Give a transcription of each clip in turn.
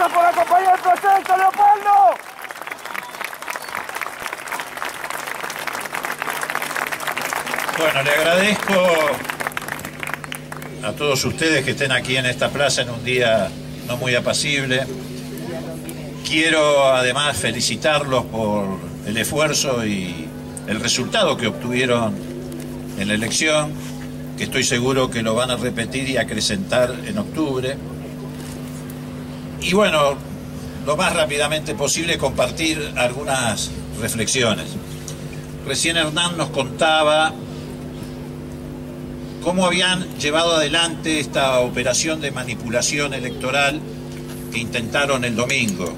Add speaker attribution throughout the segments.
Speaker 1: Gracias por acompañar el proyecto, Leopoldo.
Speaker 2: Bueno, le agradezco a todos ustedes que estén aquí en esta plaza en un día no muy apacible. Quiero además felicitarlos por el esfuerzo y el resultado que obtuvieron en la elección, que estoy seguro que lo van a repetir y acrecentar en octubre. Y bueno, lo más rápidamente posible compartir algunas reflexiones. Recién Hernán nos contaba cómo habían llevado adelante esta operación de manipulación electoral que intentaron el domingo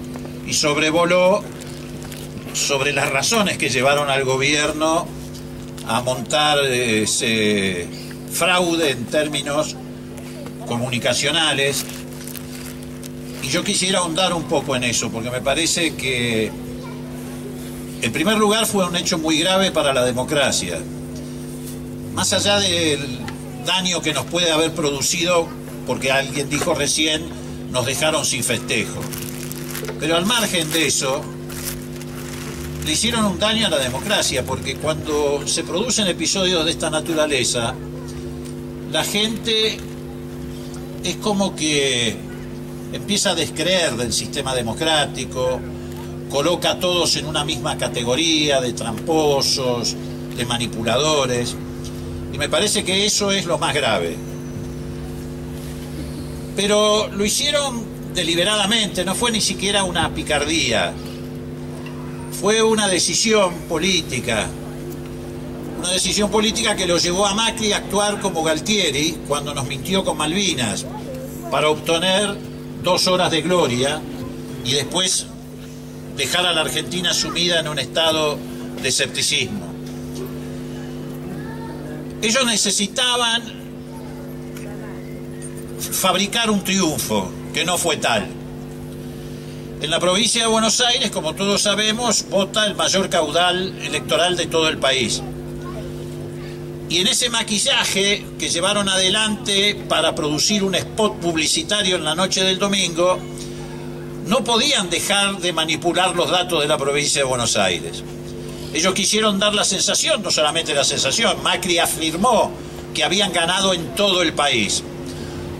Speaker 2: y sobrevoló sobre las razones que llevaron al gobierno a montar ese fraude en términos comunicacionales. Y yo quisiera ahondar un poco en eso, porque me parece que, en primer lugar, fue un hecho muy grave para la democracia. Más allá del daño que nos puede haber producido, porque alguien dijo recién, nos dejaron sin festejo. Pero al margen de eso, le hicieron un daño a la democracia, porque cuando se producen episodios de esta naturaleza, la gente es como que empieza a descreer del sistema democrático, coloca a todos en una misma categoría de tramposos, de manipuladores, y me parece que eso es lo más grave. Pero lo hicieron deliberadamente, no fue ni siquiera una picardía, fue una decisión política que lo llevó a Macri a actuar como Galtieri cuando nos mintió con Malvinas para obtener 2 horas de gloria y después dejar a la Argentina sumida en un estado de escepticismo. Ellos necesitaban fabricar un triunfo que no fue tal. En la provincia de Buenos Aires, como todos sabemos, vota el mayor caudal electoral de todo el país. Y en ese maquillaje que llevaron adelante para producir un spot publicitario en la noche del domingo, no podían dejar de manipular los datos de la provincia de Buenos Aires. Ellos quisieron dar la sensación, no solamente la sensación, Macri afirmó que habían ganado en todo el país,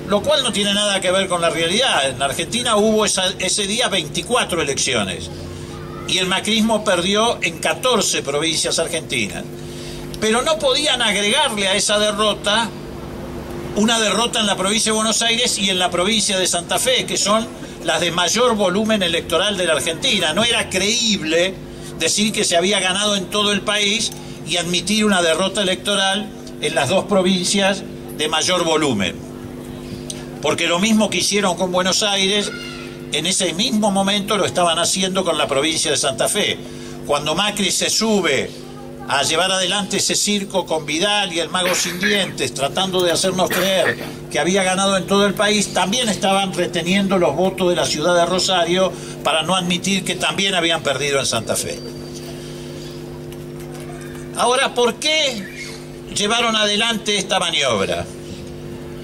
Speaker 2: lo cual no tiene nada que ver con la realidad. En Argentina hubo ese día 24 elecciones y el macrismo perdió en 14 provincias argentinas. Pero no podían agregarle a esa derrota una derrota en la provincia de Buenos Aires y en la provincia de Santa Fe, que son las de mayor volumen electoral de la Argentina. No era creíble decir que se había ganado en todo el país y admitir una derrota electoral en las 2 provincias de mayor volumen. Porque lo mismo que hicieron con Buenos Aires, en ese mismo momento lo estaban haciendo con la provincia de Santa Fe. Cuando Macri se sube a llevar adelante ese circo con Vidal y el Mago Sin Dientes, tratando de hacernos creer que había ganado en todo el país, también estaban reteniendo los votos de la ciudad de Rosario para no admitir que también habían perdido en Santa Fe. Ahora, ¿por qué llevaron adelante esta maniobra?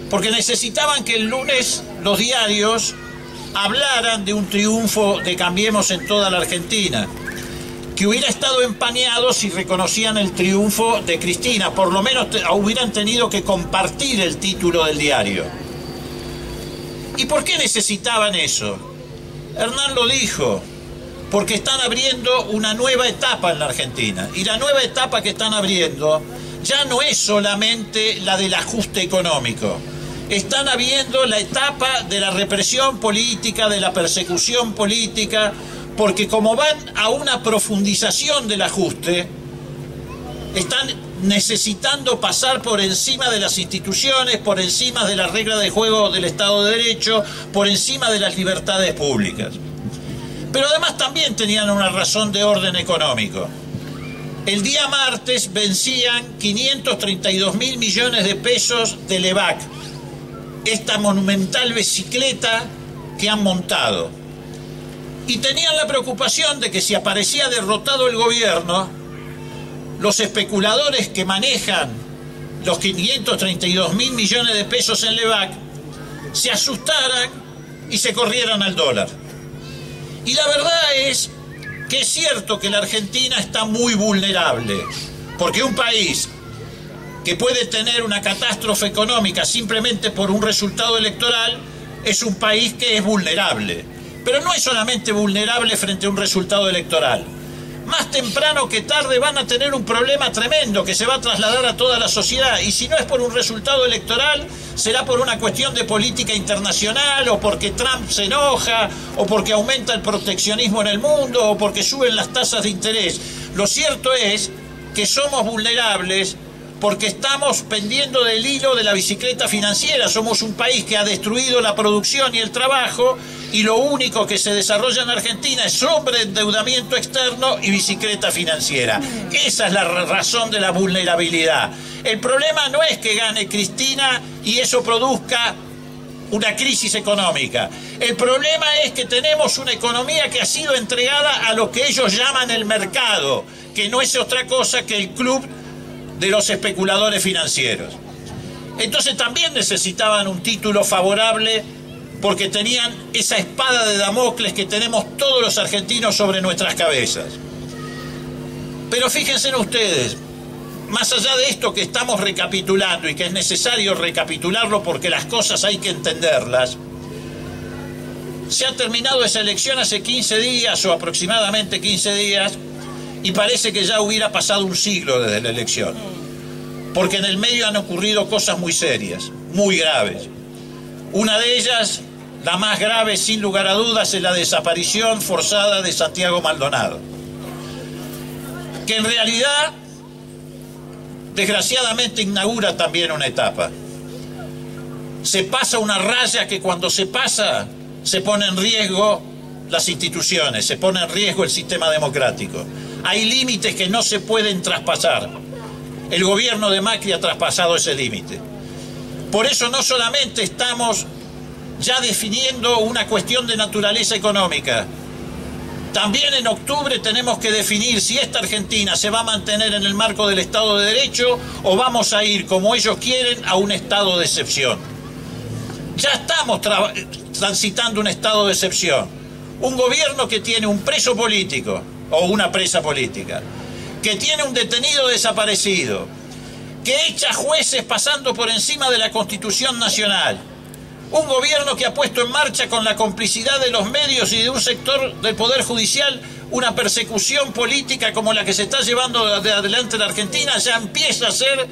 Speaker 2: Porque necesitaban que el lunes los diarios hablaran de un triunfo de Cambiemos en toda la Argentina, que hubiera estado empañado si reconocían el triunfo de Cristina. Por lo menos hubieran tenido que compartir el título del diario. ¿Y por qué necesitaban eso? Hernán lo dijo, porque están abriendo una nueva etapa en la Argentina. Y la nueva etapa que están abriendo ya no es solamente la del ajuste económico. Están abriendo la etapa de la represión política, de la persecución política, porque como van a una profundización del ajuste, están necesitando pasar por encima de las instituciones, por encima de las reglas de juego del Estado de Derecho, por encima de las libertades públicas. Pero además también tenían una razón de orden económico. El día martes vencían 532.000 millones de pesos del EVAC, esta monumental bicicleta que han montado. Y tenían la preocupación de que si aparecía derrotado el gobierno, los especuladores que manejan los 532.000 millones de pesos en LEVAC se asustaran y se corrieran al dólar. Y la verdad es que es cierto que la Argentina está muy vulnerable, porque un país que puede tener una catástrofe económica simplemente por un resultado electoral es un país que es vulnerable. Pero no es solamente vulnerable frente a un resultado electoral. Más temprano que tarde van a tener un problema tremendo que se va a trasladar a toda la sociedad, y si no es por un resultado electoral será por una cuestión de política internacional, o porque Trump se enoja, o porque aumenta el proteccionismo en el mundo, o porque suben las tasas de interés. Lo cierto es que somos vulnerables porque estamos pendiendo del hilo de la bicicleta financiera. Somos un país que ha destruido la producción y el trabajo, y lo único que se desarrolla en Argentina es sobreendeudamiento externo y bicicleta financiera. Esa es la razón de la vulnerabilidad. El problema no es que gane Cristina y eso produzca una crisis económica. El problema es que tenemos una economía que ha sido entregada a lo que ellos llaman el mercado, que no es otra cosa que el club de los especuladores financieros. Entonces también necesitaban un título favorable, porque tenían esa espada de Damocles que tenemos todos los argentinos sobre nuestras cabezas. Pero fíjense ustedes, más allá de esto que estamos recapitulando, y que es necesario recapitularlo porque las cosas hay que entenderlas, se ha terminado esa elección hace 15 días o aproximadamente 15 días, y parece que ya hubiera pasado un siglo desde la elección, porque en el medio han ocurrido cosas muy serias, muy graves. Una de ellas, la más grave sin lugar a dudas, es la desaparición forzada de Santiago Maldonado, que en realidad desgraciadamente inaugura también una etapa. Se pasa una raya que cuando se pasa se pone en riesgo las instituciones, se pone en riesgo el sistema democrático. Hay límites que no se pueden traspasar. El gobierno de Macri ha traspasado ese límite. Por eso no solamente estamos ya definiendo una cuestión de naturaleza económica, también en octubre tenemos que definir si esta Argentina se va a mantener en el marco del Estado de Derecho o vamos a ir, como ellos quieren, a un estado de excepción. Ya estamos transitando un estado de excepción. Un gobierno que tiene un preso político o una presa política, que tiene un detenido desaparecido, que echa jueces pasando por encima de la Constitución Nacional. Un gobierno que ha puesto en marcha, con la complicidad de los medios y de un sector del Poder Judicial, una persecución política como la que se está llevando adelante en la Argentina. Ya empieza a ser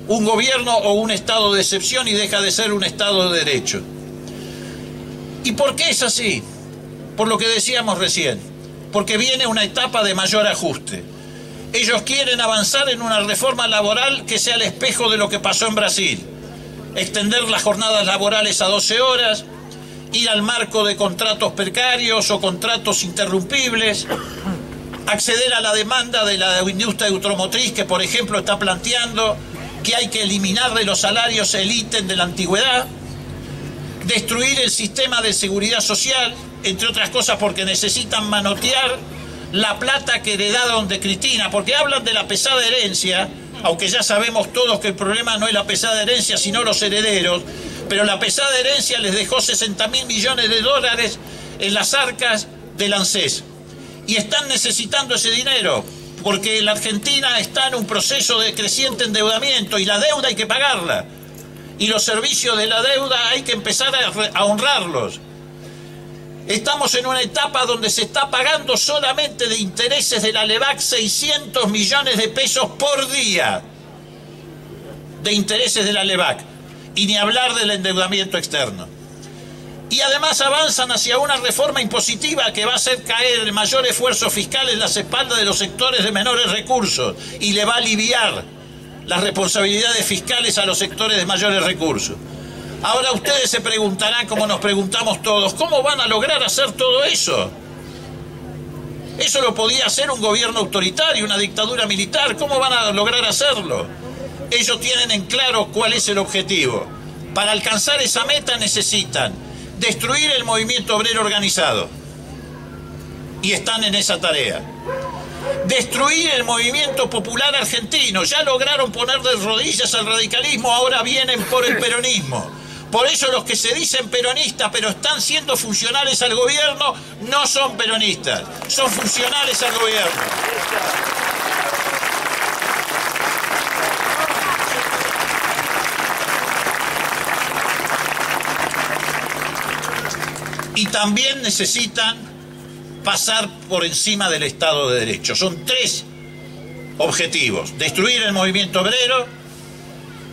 Speaker 2: un gobierno o un estado de excepción y deja de ser un estado de derecho. ¿Y por qué es así? Por lo que decíamos recién, porque viene una etapa de mayor ajuste. Ellos quieren avanzar en una reforma laboral que sea el espejo de lo que pasó en Brasil. Extender las jornadas laborales a 12 horas, ir al marco de contratos precarios o contratos interrumpibles, acceder a la demanda de la industria automotriz, que por ejemplo está planteando que hay que eliminar de los salarios el ítem de la antigüedad, destruir el sistema de seguridad social, entre otras cosas porque necesitan manotear la plata que heredaron de Cristina, porque hablan de la pesada herencia, aunque ya sabemos todos que el problema no es la pesada herencia, sino los herederos, pero la pesada herencia les dejó 60.000 millones de dólares en las arcas del ANSES. Y están necesitando ese dinero, porque la Argentina está en un proceso de creciente endeudamiento, y la deuda hay que pagarla. Y los servicios de la deuda hay que empezar a honrarlos. Estamos en una etapa donde se está pagando solamente de intereses de la LEVAC 600 millones de pesos por día de intereses de la LEVAC, y ni hablar del endeudamiento externo. Y además avanzan hacia una reforma impositiva que va a hacer caer el mayor esfuerzo fiscal en las espaldas de los sectores de menores recursos, y le va a aliviar las responsabilidades fiscales a los sectores de mayores recursos. Ahora ustedes se preguntarán, como nos preguntamos todos, ¿cómo van a lograr hacer todo eso? Eso lo podía hacer un gobierno autoritario, una dictadura militar. ¿Cómo van a lograr hacerlo? Ellos tienen en claro cuál es el objetivo. Para alcanzar esa meta necesitan destruir el movimiento obrero organizado, y están en esa tarea. Destruir el movimiento popular argentino. Ya lograron poner de rodillas al radicalismo, ahora vienen por el peronismo. Por eso los que se dicen peronistas pero están siendo funcionales al gobierno no son peronistas, son funcionales al gobierno. Y también necesitan pasar por encima del Estado de Derecho. Son tres objetivos: destruir el movimiento obrero,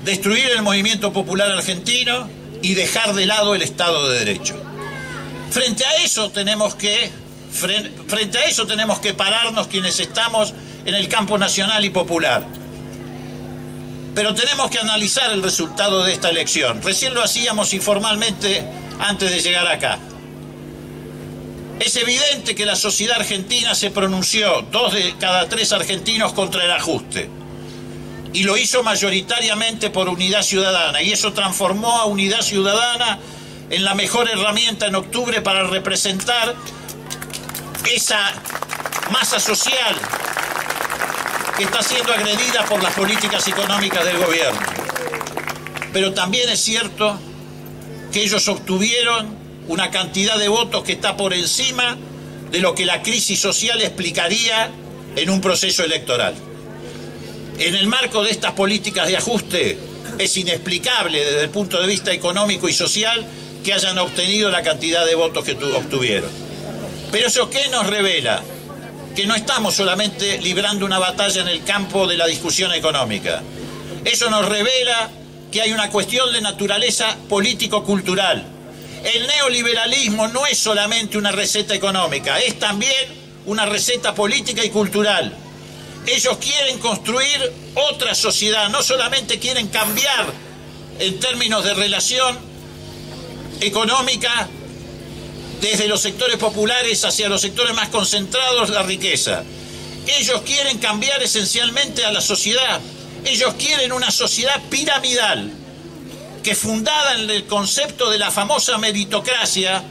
Speaker 2: destruir el movimiento popular argentino y dejar de lado el Estado de Derecho. Frente a eso tenemos que pararnos quienes estamos en el campo nacional y popular. Pero tenemos que analizar el resultado de esta elección. Recién lo hacíamos informalmente antes de llegar acá. Es evidente que la sociedad argentina se pronunció, 2 de cada 3 argentinos, contra el ajuste. Y lo hizo mayoritariamente por Unidad Ciudadana. Y eso transformó a Unidad Ciudadana en la mejor herramienta en octubre para representar esa masa social que está siendo agredida por las políticas económicas del gobierno. Pero también es cierto que ellos obtuvieron una cantidad de votos que está por encima de lo que la crisis social explicaría en un proceso electoral. En el marco de estas políticas de ajuste es inexplicable desde el punto de vista económico y social que hayan obtenido la cantidad de votos que obtuvieron. Pero ¿eso qué nos revela? Que no estamos solamente librando una batalla en el campo de la discusión económica. Eso nos revela que hay una cuestión de naturaleza político-cultural. El neoliberalismo no es solamente una receta económica, es también una receta política y cultural. Ellos quieren construir otra sociedad, no solamente quieren cambiar en términos de relación económica desde los sectores populares hacia los sectores más concentrados la riqueza. Ellos quieren cambiar esencialmente a la sociedad. Ellos quieren una sociedad piramidal, que fundada en el concepto de la famosa meritocracia,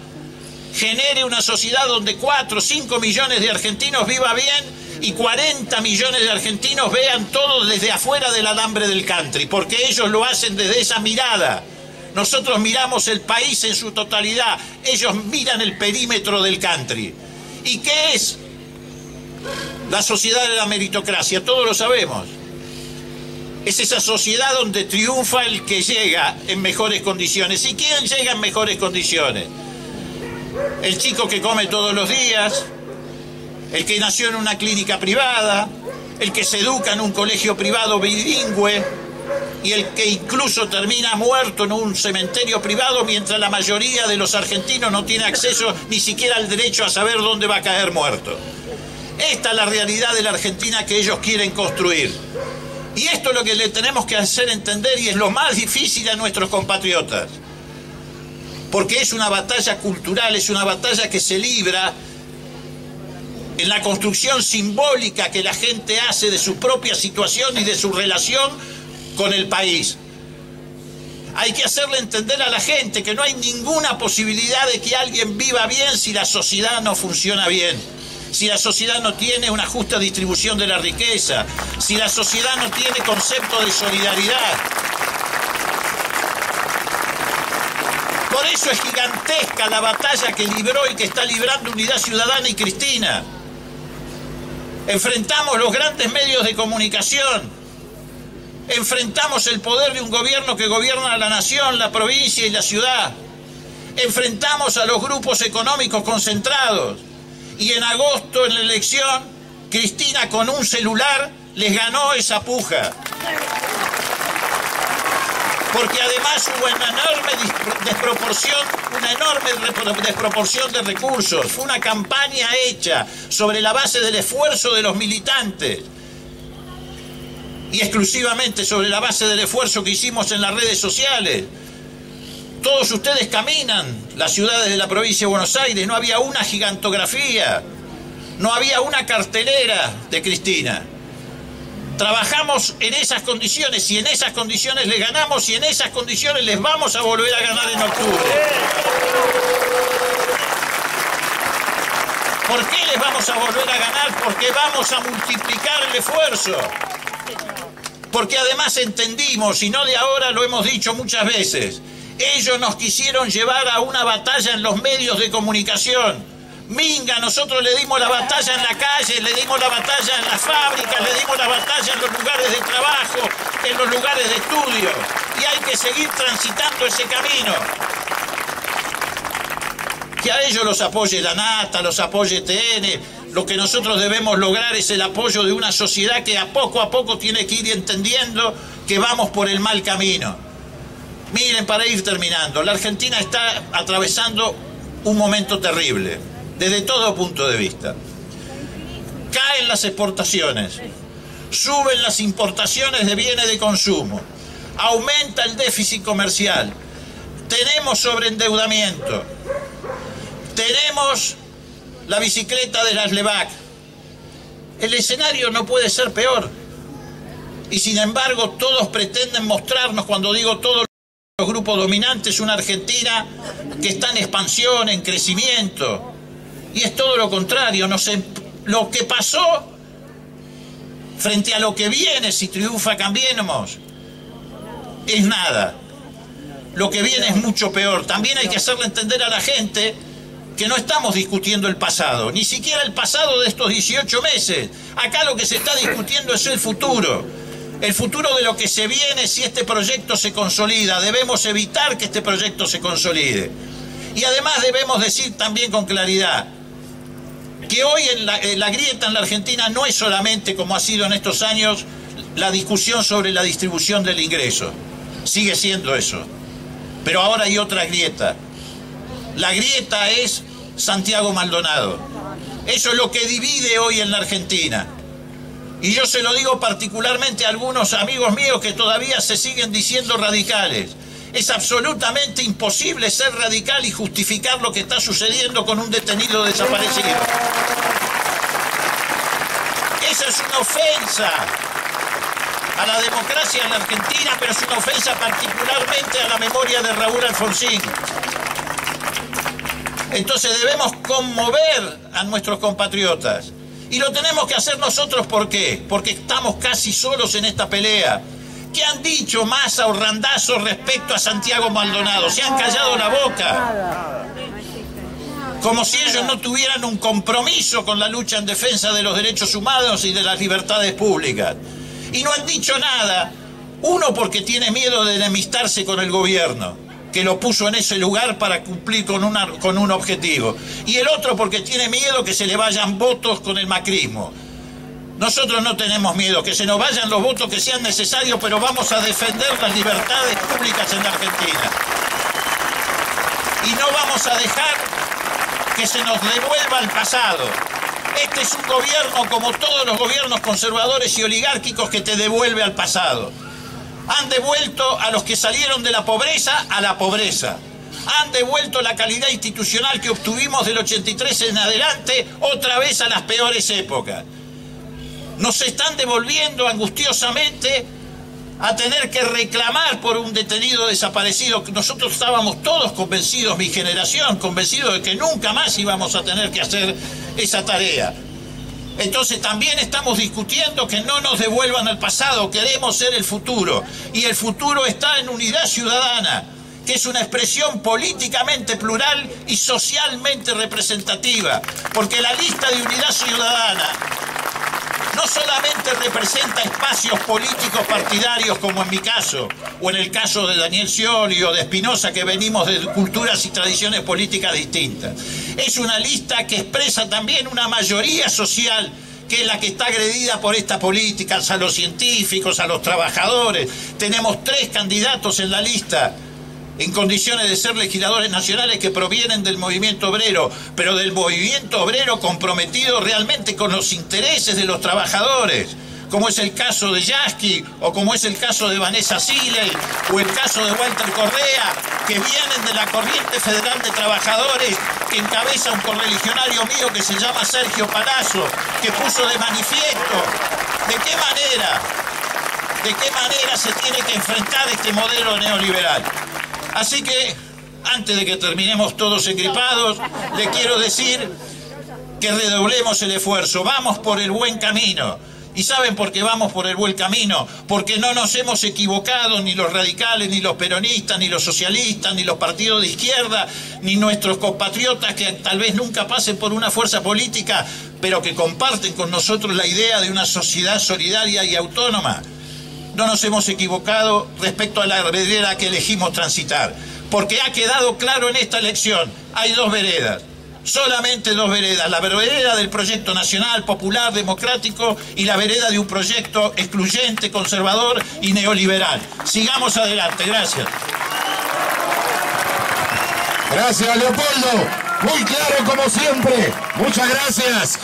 Speaker 2: genere una sociedad donde 4 o 5 millones de argentinos vivan bien y 40 millones de argentinos vean todo desde afuera del alambre del country, porque ellos lo hacen desde esa mirada. Nosotros miramos el país en su totalidad, ellos miran el perímetro del country. ¿Y qué es la sociedad de la meritocracia? Todos lo sabemos. Es esa sociedad donde triunfa el que llega en mejores condiciones. ¿Y quién llega en mejores condiciones? El chico que come todos los días, el que nació en una clínica privada, el que se educa en un colegio privado bilingüe y el que incluso termina muerto en un cementerio privado mientras la mayoría de los argentinos no tiene acceso ni siquiera al derecho a saber dónde va a caer muerto. Esta es la realidad de la Argentina que ellos quieren construir. Y esto es lo que le tenemos que hacer entender y es lo más difícil a nuestros compatriotas. Porque es una batalla cultural, es una batalla que se libra en la construcción simbólica que la gente hace de su propia situación y de su relación con el país. Hay que hacerle entender a la gente que no hay ninguna posibilidad de que alguien viva bien si la sociedad no funciona bien. Si la sociedad no tiene una justa distribución de la riqueza, si la sociedad no tiene concepto de solidaridad. Por eso es gigantesca la batalla que libró y que está librando Unidad Ciudadana y Cristina. Enfrentamos los grandes medios de comunicación, enfrentamos el poder de un gobierno que gobierna la nación, la provincia y la ciudad, enfrentamos a los grupos económicos concentrados. Y en agosto, en la elección, Cristina con un celular les ganó esa puja. Porque además hubo una enorme desproporción de recursos. Fue una campaña hecha sobre la base del esfuerzo de los militantes. Y exclusivamente sobre la base del esfuerzo que hicimos en las redes sociales. Todos ustedes caminan las ciudades de la provincia de Buenos Aires, no había una gigantografía, no había una cartelera de Cristina. Trabajamos en esas condiciones y en esas condiciones les ganamos y en esas condiciones les vamos a volver a ganar en octubre. ¿Por qué les vamos a volver a ganar? Porque vamos a multiplicar el esfuerzo. Porque además entendimos, y no de ahora, lo hemos dicho muchas veces, Ellos nos quisieron llevar a una batalla en los medios de comunicación. Minga, nosotros le dimos la batalla en la calle, le dimos la batalla en las fábricas, le dimos la batalla en los lugares de trabajo, en los lugares de estudio. Y hay que seguir transitando ese camino. Que a ellos los apoye la Nata, los apoye TN. Lo que nosotros debemos lograr es el apoyo de una sociedad que a poco tiene que ir entendiendo que vamos por el mal camino. Miren, para ir terminando, la Argentina está atravesando un momento terrible, desde todo punto de vista. Caen las exportaciones, suben las importaciones de bienes de consumo, aumenta el déficit comercial, tenemos sobreendeudamiento, tenemos la bicicleta de las LEVAC. El escenario no puede ser peor. Y sin embargo, todos pretenden mostrarnos, cuando digo todos los grupos dominantes, una Argentina que está en expansión, en crecimiento. Y es todo lo contrario. Lo que pasó frente a lo que viene, si triunfa Cambiemos, es nada. Lo que viene es mucho peor. También hay que hacerle entender a la gente que no estamos discutiendo el pasado, ni siquiera el pasado de estos 18 meses. Acá lo que se está discutiendo es el futuro de lo que se viene si este proyecto se consolida. Debemos evitar que este proyecto se consolide. Y además debemos decir también con claridad que hoy la grieta en la Argentina no es solamente, como ha sido en estos años, la discusión sobre la distribución del ingreso. Sigue siendo eso. Pero ahora hay otra grieta. La grieta es Santiago Maldonado. Eso es lo que divide hoy en la Argentina. Y yo se lo digo particularmente a algunos amigos míos que todavía se siguen diciendo radicales. Es absolutamente imposible ser radical y justificar lo que está sucediendo con un detenido desaparecido. Esa es una ofensa a la democracia en la Argentina, pero es una ofensa particularmente a la memoria de Raúl Alfonsín. Entonces debemos conmover a nuestros compatriotas. Y lo tenemos que hacer nosotros, ¿por qué? Porque estamos casi solos en esta pelea. ¿Qué han dicho Massa o Randazzo respecto a Santiago Maldonado? Se han callado la boca. Como si ellos no tuvieran un compromiso con la lucha en defensa de los derechos humanos y de las libertades públicas. Y no han dicho nada. Uno, porque tiene miedo de enemistarse con el gobierno, que lo puso en ese lugar para cumplir con un objetivo. Y el otro porque tiene miedo que se le vayan votos con el macrismo. Nosotros no tenemos miedo, que se nos vayan los votos que sean necesarios, pero vamos a defender las libertades públicas en la Argentina. Y no vamos a dejar que se nos devuelva al pasado. Este es un gobierno, como todos los gobiernos conservadores y oligárquicos, que te devuelve al pasado. Han devuelto a los que salieron de la pobreza a la pobreza. Han devuelto la calidad institucional que obtuvimos del 83 en adelante otra vez a las peores épocas. Nos están devolviendo angustiosamente a tener que reclamar por un detenido desaparecido. Nosotros estábamos todos convencidos, mi generación, convencidos de que nunca más íbamos a tener que hacer esa tarea. Entonces también estamos discutiendo que no nos devuelvan al pasado, queremos ser el futuro. Y el futuro está en Unidad Ciudadana, que es una expresión políticamente plural y socialmente representativa. Porque la lista de Unidad Ciudadana no solamente representa espacios políticos partidarios, como en mi caso, o en el caso de Daniel Scioli o de Espinosa, que venimos de culturas y tradiciones políticas distintas. Es una lista que expresa también una mayoría social, que es la que está agredida por esta política, a los científicos, a los trabajadores. Tenemos 3 candidatos en la lista en condiciones de ser legisladores nacionales que provienen del movimiento obrero, pero del movimiento obrero comprometido realmente con los intereses de los trabajadores, como es el caso de Yasky, o como es el caso de Vanessa Siley, o el caso de Walter Correa, que vienen de la corriente federal de trabajadores que encabeza un correligionario mío que se llama Sergio Palazzo, que puso de manifiesto de qué manera se tiene que enfrentar este modelo neoliberal. Así que, antes de que terminemos todos engripados, le quiero decir que redoblemos el esfuerzo. Vamos por el buen camino. ¿Y saben por qué vamos por el buen camino? Porque no nos hemos equivocado ni los radicales, ni los peronistas, ni los socialistas, ni los partidos de izquierda, ni nuestros compatriotas que tal vez nunca pasen por una fuerza política, pero que comparten con nosotros la idea de una sociedad solidaria y autónoma. No nos hemos equivocado respecto a la vereda que elegimos transitar, porque ha quedado claro en esta elección, hay dos veredas. Solamente dos veredas, la vereda del proyecto nacional, popular, democrático y la vereda de un proyecto excluyente, conservador y neoliberal. Sigamos adelante, gracias.
Speaker 3: Gracias, Leopoldo. Muy claro como siempre. Muchas gracias.